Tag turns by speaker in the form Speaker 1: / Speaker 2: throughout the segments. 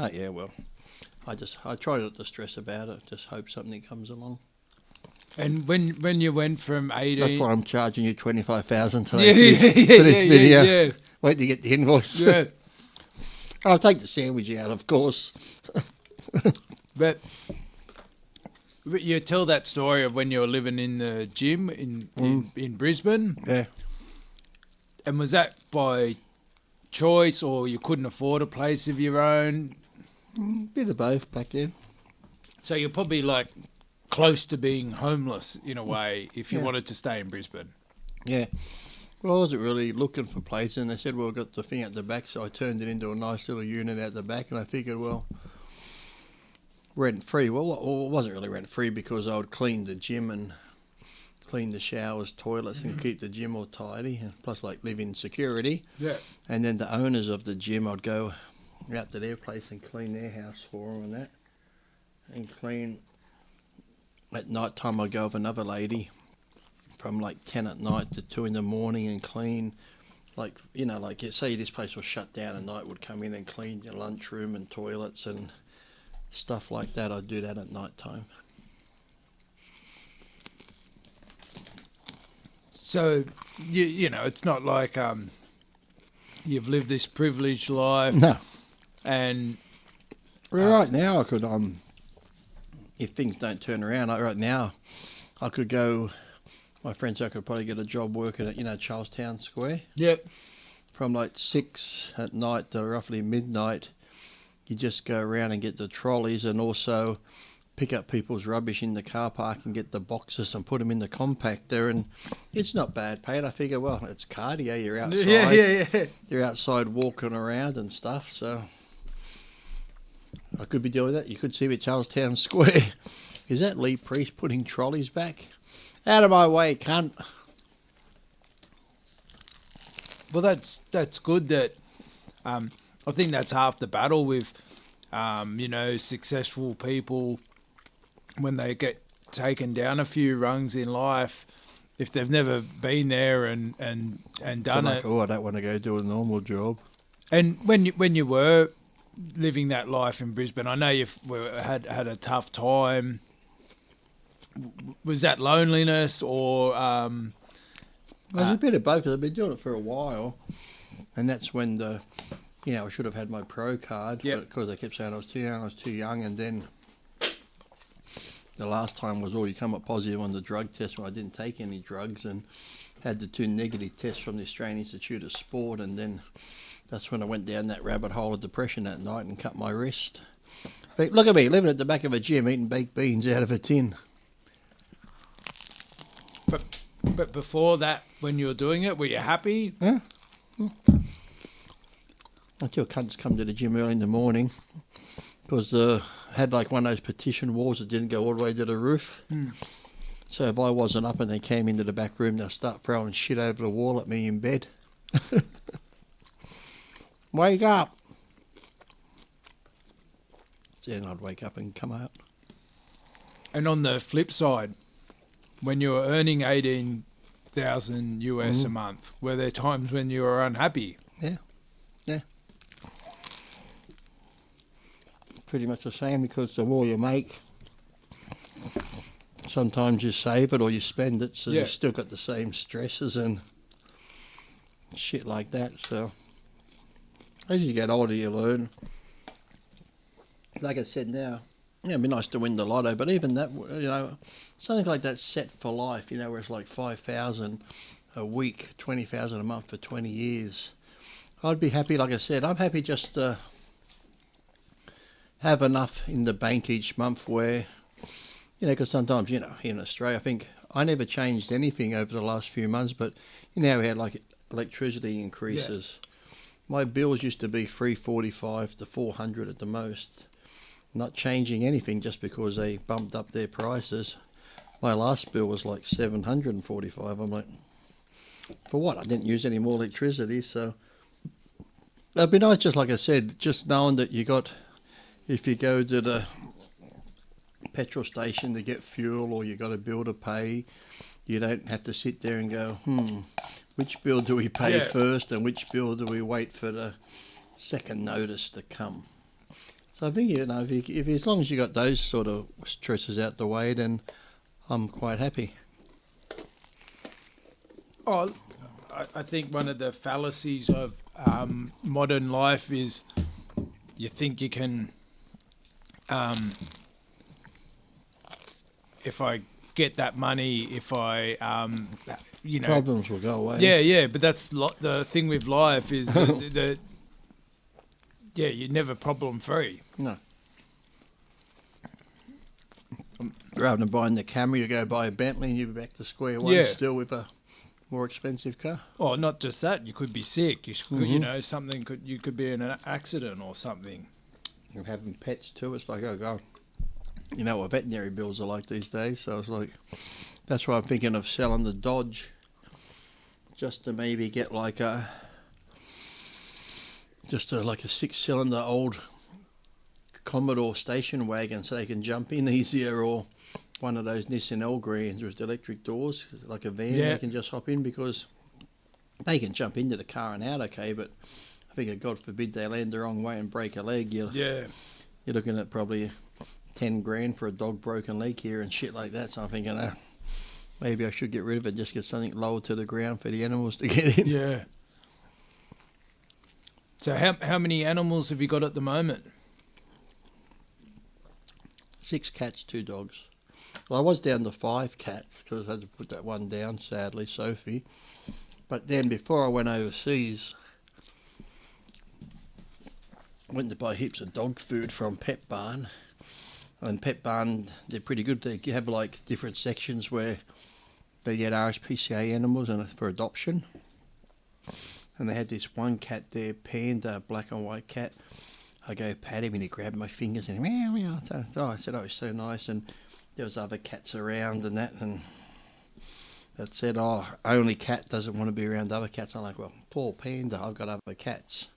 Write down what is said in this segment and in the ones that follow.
Speaker 1: Oh, yeah, well, I try not to stress about it. Just hope something comes along.
Speaker 2: And when you went from 18...
Speaker 1: That's why I'm charging you $25,000
Speaker 2: Yeah,
Speaker 1: today for this video.
Speaker 2: yeah.
Speaker 1: Wait to get the invoice.
Speaker 2: Yeah.
Speaker 1: I'll take the sandwich out, of course.
Speaker 2: But you tell that story of when you were living in the gym in Brisbane.
Speaker 1: Yeah.
Speaker 2: And was that by choice, or you couldn't afford a place of your own?
Speaker 1: Bit of both back then.
Speaker 2: So you're probably like close to being homeless in a way if you wanted to stay in Brisbane.
Speaker 1: Yeah. Well, I wasn't really looking for places, and they said, well, we've got the thing at the back, so I turned it into a nice little unit out the back, and I figured, well, rent-free. Well, it wasn't really rent-free because I would clean the gym and clean the showers, toilets, and keep the gym all tidy, and plus, like, live in security.
Speaker 2: Yeah.
Speaker 1: And then the owners of the gym, I'd go out to their place and clean their house for them and that, and clean. At night time, I'd go with another lady from like 10 at night to 2 in the morning and clean, like, you know, like, say this place was shut down at night, would come in and clean your lunchroom and toilets and stuff like that. I'd do that at night time.
Speaker 2: So, you know, it's not like you've lived this privileged life.
Speaker 1: No.
Speaker 2: And
Speaker 1: Well, right now I could, if things don't turn around, right now I could go, my friends, I could probably get a job working at, you know, Charlestown Square.
Speaker 2: Yep.
Speaker 1: From like 6 at night to roughly midnight, you just go around and get the trolleys and also pick up people's rubbish in the car park and get the boxes and put them in the compactor, and it's not bad paid. I figure, well, it's cardio, you're outside.
Speaker 2: Yeah.
Speaker 1: You're outside walking around and stuff, so I could be doing that. You could see me at Charlestown Square. Is that Lee Priest putting trolleys back? Out of my way, cunt.
Speaker 2: Well, that's good. That I think that's half the battle with, you know, successful people when they get taken down a few rungs in life. If they've never been there and done
Speaker 1: like,
Speaker 2: it,
Speaker 1: oh, I don't want to go do a normal job.
Speaker 2: and when you were living that life in Brisbane, I know you've had a tough time. Was that loneliness or?
Speaker 1: Well, there's a bit of both, because I've been doing it for a while, and that's when I should have had my pro card, but because they kept saying I was too young, and then the last time was, you come up positive on the drug test when I didn't take any drugs, and had the 2 negative tests from the Australian Institute of Sport, and then that's when I went down that rabbit hole of depression that night and cut my wrist. But look at me, living at the back of a gym, eating baked beans out of a tin.
Speaker 2: But before that, when you were doing it, were you happy?
Speaker 1: Yeah. Until cunts come to the gym early in the morning, because had like one of those petition walls that didn't go all the way to the roof. So if I wasn't up and they came into the back room, they'll start throwing shit over the wall at me in bed. Wake up! Then I'd wake up and come out.
Speaker 2: And on the flip side, when you were earning $18,000 US a month, were there times when you were unhappy?
Speaker 1: Yeah. Pretty much the same, because the more you make, sometimes you save it or you spend it, so you've still got the same stresses and shit like that. So as you get older, you learn. Like I said now, it'd be nice to win the lotto, but even that, something like that set for life, where it's like 5,000 a week, 20,000 a month for 20 years. I'd be happy. Like I said, I'm happy just to have enough in the bank each month where, because sometimes, in Australia, I think I never changed anything over the last few months, but we had like electricity increases. Yeah. My bills used to be $345 to $400 at the most. Not changing anything just because they bumped up their prices. My last bill was like $745. I'm like, for what? I didn't use any more electricity, so it'd be nice, just like I said, just knowing that you got, if you go to the petrol station to get fuel or you got a bill to pay, you don't have to sit there and go, which bill do we pay first and which bill do we wait for the second notice to come? So I think, if as long as you got those sort of stresses out the way, then I'm quite happy.
Speaker 2: Oh, I think one of the fallacies of modern life is you think you can, if I get that money, if I,
Speaker 1: Problems will go away.
Speaker 2: Yeah, but that's the thing with life is you're never problem free.
Speaker 1: No. Rather than buying the Camry, you go buy a Bentley and you're back to square one still with a more expensive car.
Speaker 2: Oh, not just that. You could be sick. You could, you could be in an accident or something.
Speaker 1: And having pets too, it's like, oh God, you know what veterinary bills are like these days. So it's like, that's why I'm thinking of selling the Dodge, just to maybe get like a 6-cylinder old Commodore station wagon, so they can jump in easier, or one of those Nissan Elgreens with the electric doors, like a van. They can just hop in, because they can jump into the car and out okay, but I think, God forbid, they land the wrong way and break a leg. You're looking at probably 10 grand for a dog broken leg here and shit like that. So I'm thinking, maybe I should get rid of it, just get something lower to the ground for the animals to get in.
Speaker 2: Yeah. So how many animals have you got at the moment?
Speaker 1: 6 cats, 2 dogs. Well, I was down to 5 cats because I had to put that one down, sadly, Sophie. But then before I went overseas, I went to buy heaps of dog food from Pet Barn. And Pet Barn, they're pretty good. They have like different sections where they get RSPCA animals for adoption. And they had this one cat there, Panda, black and white cat. I go pat him and he grabbed my fingers and meow meow. So I said, oh, it's so nice. And there was other cats around and that, and that said, oh, only cat doesn't want to be around other cats. I'm like, well, poor Panda, I've got other cats.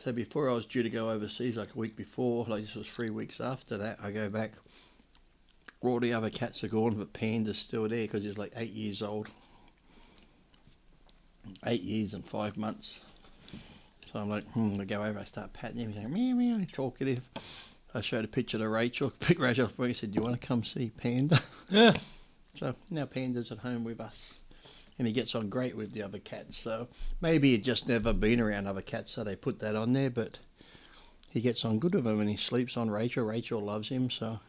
Speaker 1: So before I was due to go overseas, like a week before, like this was 3 weeks after that, I go back. All the other cats are gone, but Panda's still there because he's like 8 years old. 8 years and 5 months. So I'm like, I go over, I start patting him, he's like, meow, meow, talkative. I showed a picture to Rachel, picked Rachel up and said, do you want to come see Panda?
Speaker 2: Yeah.
Speaker 1: So now Panda's at home with us. And he gets on great with the other cats. So maybe he'd just never been around other cats, so they put that on there. But he gets on good with them and he sleeps on Rachel. Rachel loves him, so